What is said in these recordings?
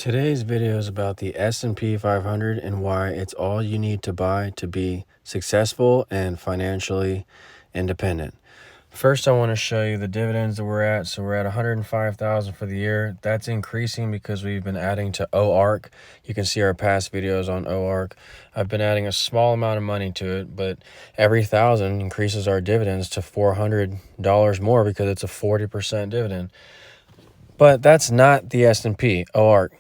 Today's video is about the S&P 500 and why it's all you need to buy to be successful and financially independent. First, I want to show you the dividends that we're at. So we're at 105,000 for the year. That's increasing because we've been adding to OARC. You can see our past videos on OARC. I've been adding a small amount of money to it, but every 1,000 increases our dividends to $400 more because it's a 40% dividend. But that's not the S&P, OARC.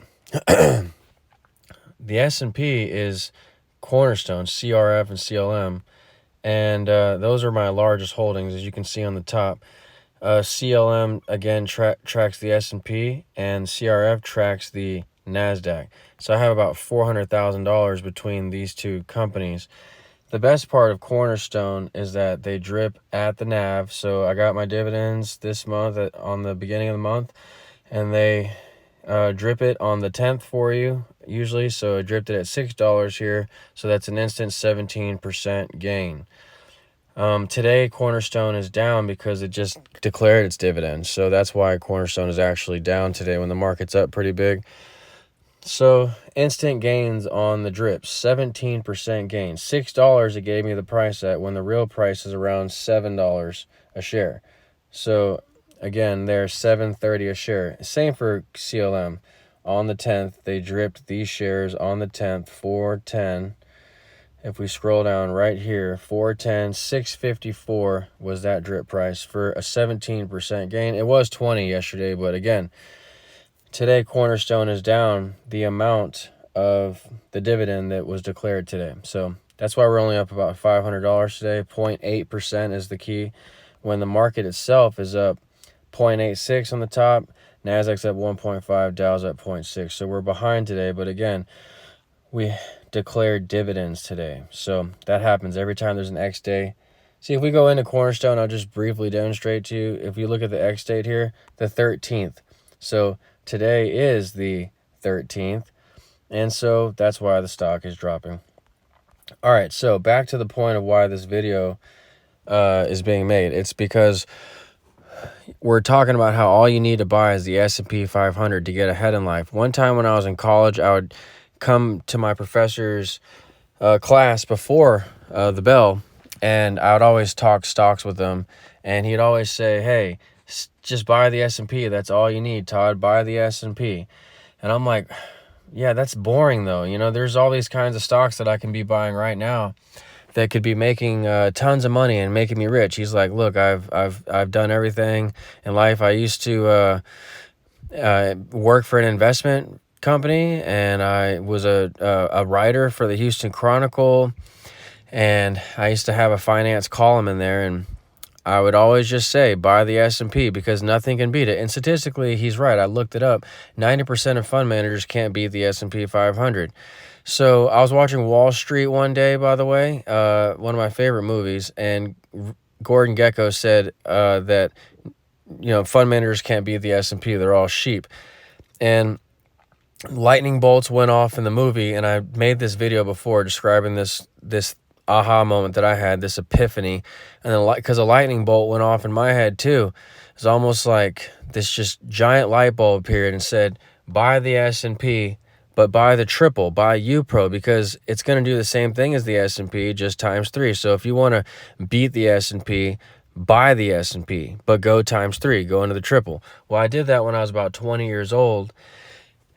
The S&P is Cornerstone, CRF, and CLM, and those are my largest holdings, as you can see on the top. CLM, again, tracks the S&P, and CRF tracks the NASDAQ. So I have about $400,000 between these two companies. The best part of Cornerstone is that they drip at the NAV. So I got my dividends this month on the beginning of the month, and they drip it on the 10th for you usually. So I dripped it at $6 here, so that's an instant 17% gain. Today Cornerstone is down because it just declared its dividend, so that's why Cornerstone is actually down today when the market's up pretty big. So instant gains on the drips, 17% gain. $6 it gave me the price at, when the real price is around $7 a share. So again, they're $7.30 a share. Same for CLM. On the 10th, they dripped these shares on the 10th, $4.10. If we scroll down right here, $4.10, $6.54 was that drip price for a 17% gain. It was 20 yesterday, but again, today Cornerstone is down the amount of the dividend that was declared today. So that's why we're only up about $500 today. 0.8% is the key, when the market itself is up 0.86 on the top. NASDAQ's at 1.5, Dow's at 0.6. So we're behind today, but again, we declared dividends today. So that happens every time there's an X day. See, if we go into Cornerstone, I'll just briefly demonstrate to you. If you look at the X date here, the 13th. So today is the 13th. And so that's why the stock is dropping. All right, so back to the point of why this video is being made. It's because we're talking about how all you need to buy is the S&P 500 to get ahead in life. One time when I was in college, I would come to my professor's class before the bell, and I would always talk stocks with him, and he'd always say, hey, just buy the S&P. That's all you need, Todd. Buy the S&P. And I'm like, yeah, that's boring though. You know, there's all these kinds of stocks that I can be buying right now that could be making tons of money and making me rich. He's like, look, I've done everything in life. I used to work for an investment company, and I was a writer for the Houston Chronicle, and I used to have a finance column in there, and I would always just say, buy the S&P, because nothing can beat it. And statistically, he's right. I looked it up. 90% of fund managers can't beat the S&P 500. So I was watching Wall Street one day, by the way, one of my favorite movies, and Gordon Gekko said that, you know, fund managers can't beat the S&P. They're all sheep. And lightning bolts went off in the movie, and I made this video before describing this aha moment that I had, this epiphany, and then because a lightning bolt went off in my head too. It's almost like this just giant light bulb appeared and said, buy the S&P, but buy the triple, buy UPRO, because it's going to do the same thing as the S&P, just times 3. So if you want to beat the S&P, buy the S&P, but go times 3, go into the triple. Well, I did that when I was about 20 years old,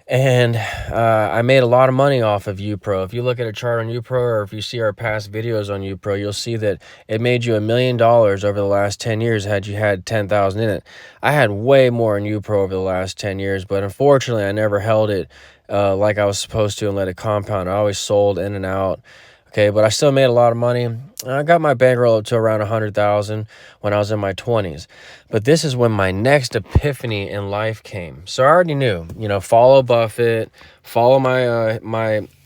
and I made a lot of money off of UPRO. If you look at a chart on UPRO, or if you see our past videos on UPRO, you'll see that it made you $1 million over the last 10 years had you had 10,000 in it. I had way more in UPRO over the last 10 years, but unfortunately I never held it like I was supposed to and let it compound. I always sold in and out. Okay, but I still made a lot of money. I got my bankroll up to around 100,000 when I was in my 20s. But this is when my next epiphany in life came. So I already knew, you know, follow Buffett, follow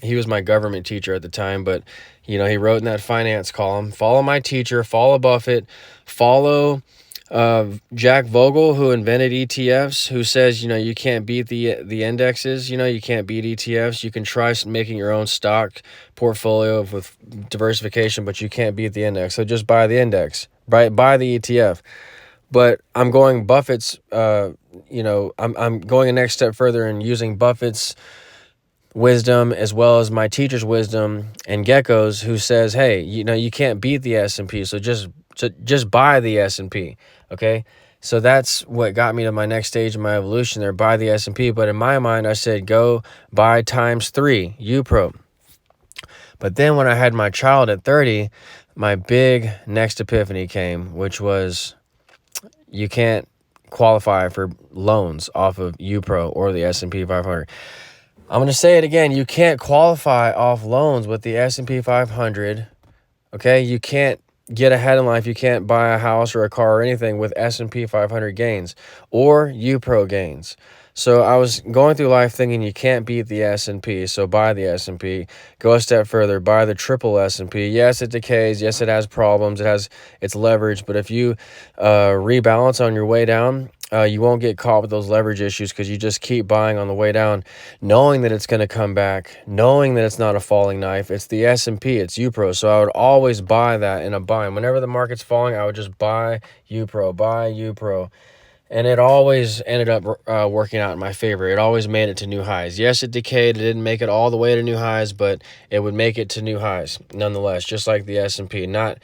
he was my government teacher at the time, but, you know, he wrote in that finance column, follow my teacher, follow Buffett, follow Jack Vogel, who invented ETFs, who says, you know, you can't beat the indexes, you know, you can't beat ETFs. You can try making your own stock portfolio with diversification, but you can't beat the index. So just buy the index, buy the ETF. But I'm going Buffett's, I'm going a next step further and using Buffett's wisdom as well as my teacher's wisdom and Gecko's, who says, hey, you can't beat the S&P, so just buy the S&P, okay? So that's what got me to my next stage of my evolution there, buy the S&P. But in my mind, I said, go buy ×3, UPRO. But then when I had my child at 30, my big next epiphany came, which was you can't qualify for loans off of UPRO or the S&P 500. I'm going to say it again. You can't qualify off loans with the S&P 500. Okay? You can't get ahead in life. You can't buy a house or a car or anything with S&P 500 gains or UPRO gains. So I was going through life thinking you can't beat the S&P, so buy the S&P. Go a step further, buy the triple S&P. Yes, it decays. Yes, it has problems. It has its leverage. But if you rebalance on your way down, you won't get caught with those leverage issues because you just keep buying on the way down, knowing that it's going to come back, knowing that it's not a falling knife. It's the S&P, it's UPRO. So I would always buy that in a bind. Whenever the market's falling, I would just buy UPRO. And it always ended up working out in my favor. It always made it to new highs. Yes, it decayed. It didn't make it all the way to new highs, but it would make it to new highs nonetheless, just like the S&P. Not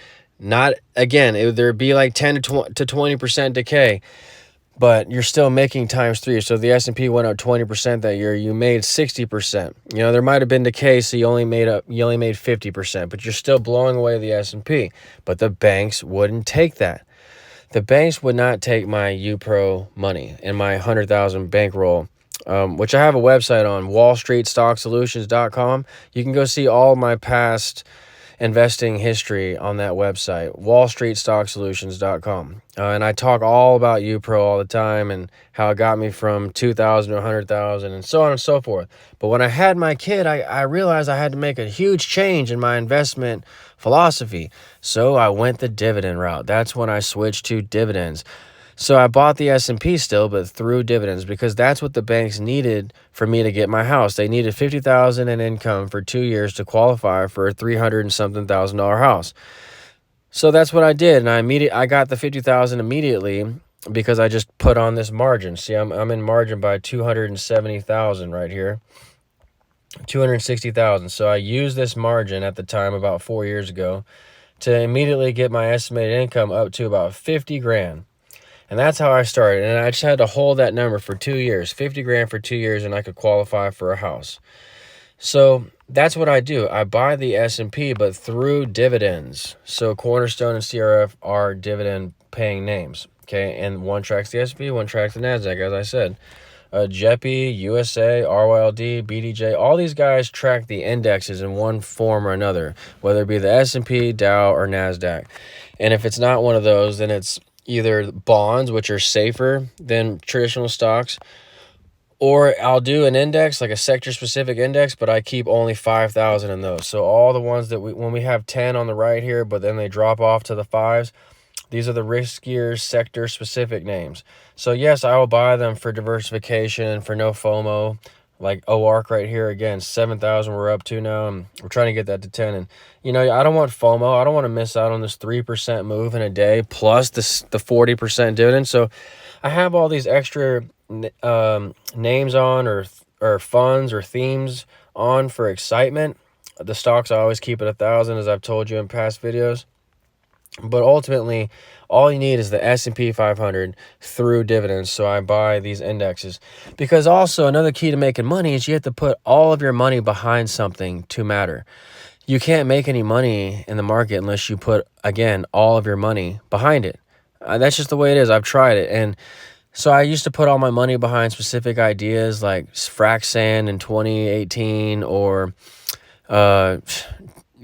again, there'd be like 10 to 20% decay, but you're still making ×3. So the S&P went up 20% that year. You made 60%. There might have been decay, so you only made 50%, but you're still blowing away the S&P. But the banks wouldn't take that. The banks would not take my UPRO money and my 100,000 bankroll, which I have a website on, wallstreetstocksolutions.com. You can go see all my past investing history on that website, wallstreetstocksolutions.com. And I talk all about UPRO all the time and how it got me from 2,000 to 100,000 and so on and so forth. But when I had my kid, I realized I had to make a huge change in my investment philosophy. So I went the dividend route. That's when I switched to dividends. So I bought the S&P still, but through dividends, because that's what the banks needed for me to get my house. They needed $50,000 in income for 2 years to qualify for a $300 and something thousand house. So that's what I did, and I got the $50,000 immediately because I just put on this margin. See, I'm in margin by $270,000 right here, $260,000. So I used this margin at the time about 4 years ago to immediately get my estimated income up to about 50 grand. And that's how I started. And I just had to hold that number for 2 years, 50 grand for 2 years, and I could qualify for a house. So that's what I do. I buy the S&P, but through dividends. So Cornerstone and CRF are dividend paying names. Okay. And one tracks the S&P, one tracks the NASDAQ, as I said. JEPI, USA, RYLD, BDJ, all these guys track the indexes in one form or another, whether it be the S&P, Dow, or NASDAQ. And if it's not one of those, then it's either bonds, which are safer than traditional stocks, or I'll do an index, like a sector-specific index, but I keep only 5,000 in those. So all the ones that when we have 10 on the right here, but then they drop off to the 5s, these are the riskier sector-specific names. So yes, I will buy them for diversification, for no FOMO, like OARC right here. Again, 7,000 we're up to now, and we're trying to get that to 10. And, I don't want FOMO. I don't want to miss out on this 3% move in a day, plus the 40% dividend. So I have all these extra names on or funds or themes on for excitement. The stocks, I always keep at 1,000, as I've told you in past videos. But ultimately, all you need is the S&P 500 through dividends. So I buy these indexes. Because also another key to making money is you have to put all of your money behind something to matter. You can't make any money in the market unless you put, again, all of your money behind it. That's just the way it is. I've tried it. And so I used to put all my money behind specific ideas like frac sand in 2018 or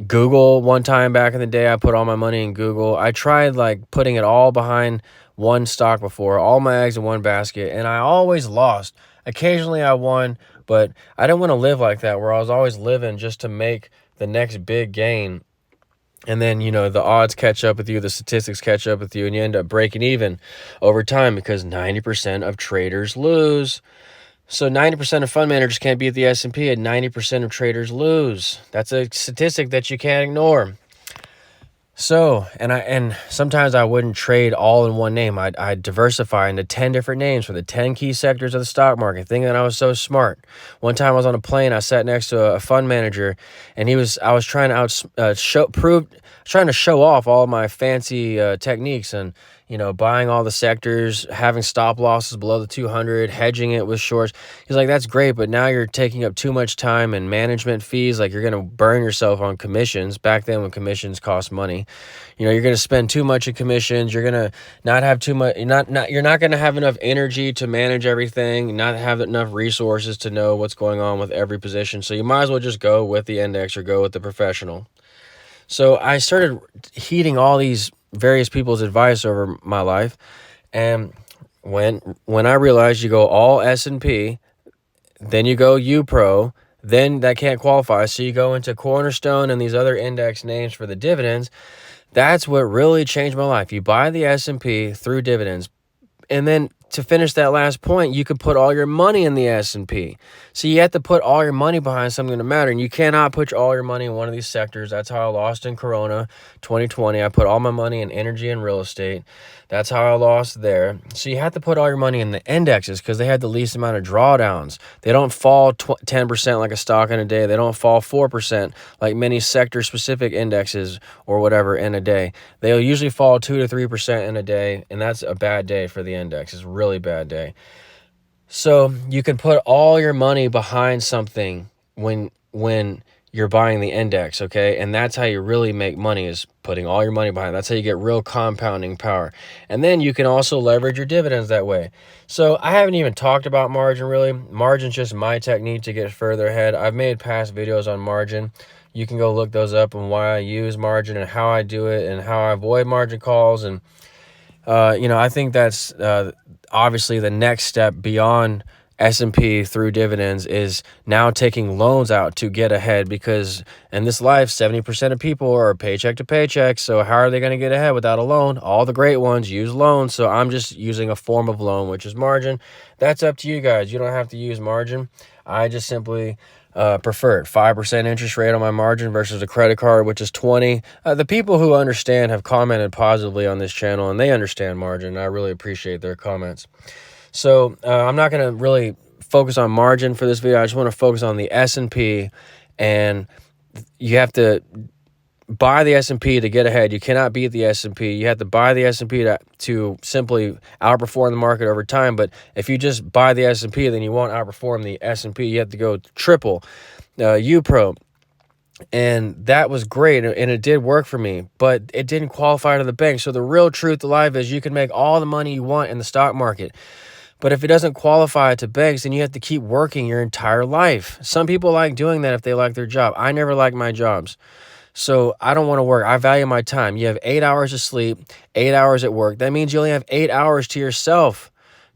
Google one time back in the day. I put all my money in Google. I tried like putting it all behind one stock before, all my eggs in one basket, and I always lost. Occasionally I won, but I didn't want to live like that, where I was always living just to make the next big gain. And then, the odds catch up with you, the statistics catch up with you, and you end up breaking even over time because 90% of traders lose. So 90% of fund managers can't beat the S&P, and 90% of traders lose. That's a statistic that you can't ignore. So, and sometimes I wouldn't trade all in one name. I'd diversify into 10 different names for the 10 key sectors of the stock market, thinking that I was so smart. One time I was on a plane, I sat next to a fund manager, and I was trying to trying to show off all my fancy techniques and, buying all the sectors, having stop losses below the 200, hedging it with shorts. He's like, that's great, but now you're taking up too much time and management fees. Like, you're going to burn yourself on commissions. Back then when commissions cost money, you're going to spend too much in commissions. You're going to not have too much. You're not going to have enough energy to manage everything, not have enough resources to know what's going on with every position. So you might as well just go with the index or go with the professional. So I started heeding all these various people's advice over my life. And when I realized you go all S&P, then you go UPRO, then that can't qualify. So you go into Cornerstone and these other index names for the dividends. That's what really changed my life. You buy the S&P through dividends. And then to finish that last point, you could put all your money in the S&P. So you have to put all your money behind something to matter. And you cannot put all your money in one of these sectors. That's how I lost in Corona 2020. I put all my money in energy and real estate. That's how I lost there. So you have to put all your money in the indexes because they had the least amount of drawdowns. They don't fall 10% like a stock in a day. They don't fall 4% like many sector-specific indexes or whatever in a day. They'll usually fall 2 to 3% in a day, and that's a bad day for the index. It's a really bad day. So you can put all your money behind something when you're buying the index, okay? And that's how you really make money, is putting all your money behind. That's how you get real compounding power. And then you can also leverage your dividends that way. So I haven't even talked about margin really. Margin's just my technique to get further ahead. I've made past videos on margin. You can go look those up and why I use margin and how I do it and how I avoid margin calls. And, I think that's obviously the next step beyond S&P through dividends is now taking loans out to get ahead, because in this life 70% of people are paycheck to paycheck. So how are they going to get ahead without a loan? All the great ones use loans. So I'm just using a form of loan, which is margin. That's up to you guys. You don't have to use margin. I just simply prefer it. 5% interest rate on my margin versus a credit card, which is 20. The people who understand have commented positively on this channel, and they understand margin. I really appreciate their comments. So I'm not going to really focus on margin for this video. I just want to focus on the S&P, and you have to buy the S&P to get ahead. You cannot beat the S&P. You have to buy the S&P to simply outperform the market over time. But if you just buy the S&P, then you won't outperform the S&P. You have to go triple UPRO. And that was great, and it did work for me, but it didn't qualify to the bank. So the real truth of life is you can make all the money you want in the stock market, but if it doesn't qualify to banks, then you have to keep working your entire life. Some people like doing that if they like their job. I never liked my jobs. So I don't want to work. I value my time. You have 8 hours of sleep, 8 hours at work. That means you only have 8 hours to yourself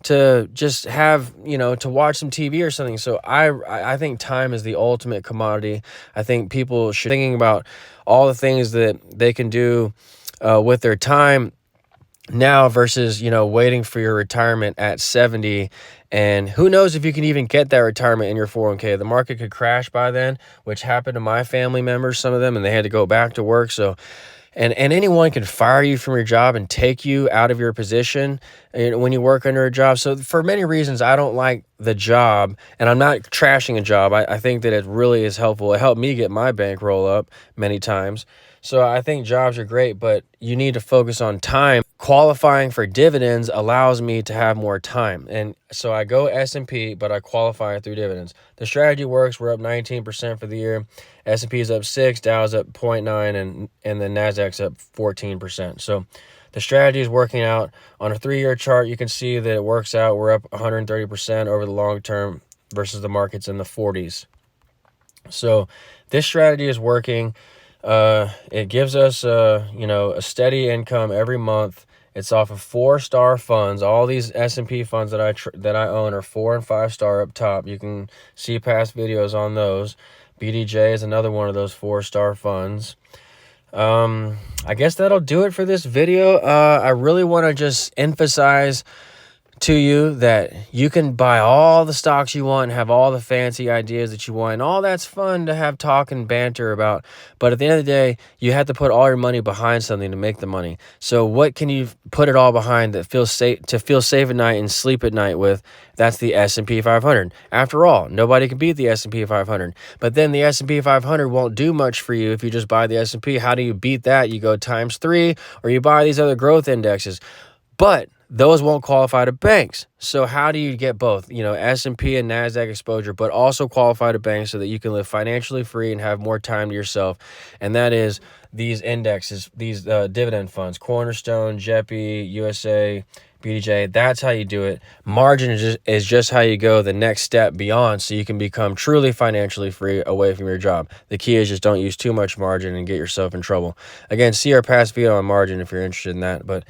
to just have, to watch some TV or something. So I think time is the ultimate commodity. I think people should be thinking about all the things that they can do with their time now versus, waiting for your retirement at 70. And who knows if you can even get that retirement in your 401k. The market could crash by then, which happened to my family members, some of them, and they had to go back to work. So, and anyone can fire you from your job and take you out of your position when you work under a job. So for many reasons, I don't like the job, and I'm not trashing a job. I think that it really is helpful. It helped me get my bankroll up many times. So I think jobs are great, but you need to focus on time. Qualifying for dividends allows me to have more time. And so I go S&P, but I qualify through dividends. The strategy works. We're up 19% for the year. S&P is up 6, Dow is up 0.9, and the Nasdaq's up 14%. So the strategy is working out. On a 3-year chart, you can see that it works out. We're up 130% over the long term versus the markets in the 40s. So this strategy is working. It gives us a steady income every month. It's off of 4-star funds. All these S&P funds that I own are 4 and 5 star up top. You can see past videos on those. BDJ is another one of those 4-star funds. I guess that'll do it for this video. I really want to just emphasize to you that you can buy all the stocks you want and have all the fancy ideas that you want, and all that's fun to have talk and banter about, but at the end of the day, you have to put all your money behind something to make the money. So what can you put it all behind that feels safe, to feel safe at night and sleep at night with? That's the S&P 500. After all, nobody can beat the S&P 500. But then the S&P 500 won't do much for you if you just buy the S&P. How do you beat that? You go times 3, or you buy these other growth indexes. But those won't qualify to banks. So how do you get both, S&P and NASDAQ exposure, but also qualify to banks so that you can live financially free and have more time to yourself? And that is these indexes, these dividend funds, Cornerstone, JEPI, USA, BDJ. That's how you do it. Margin is just how you go the next step beyond, so you can become truly financially free away from your job. The key is just don't use too much margin and get yourself in trouble. Again, see our past video on margin if you're interested in that. But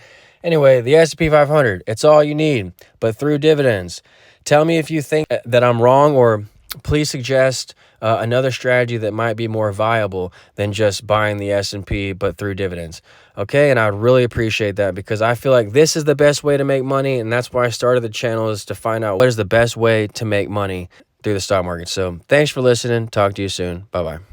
anyway, the S&P 500, it's all you need, but through dividends. Tell me if you think that I'm wrong, or please suggest another strategy that might be more viable than just buying the S&P, but through dividends. Okay, and I'd really appreciate that, because I feel like this is the best way to make money, and that's why I started the channel, is to find out what is the best way to make money through the stock market. So thanks for listening. Talk to you soon. Bye-bye.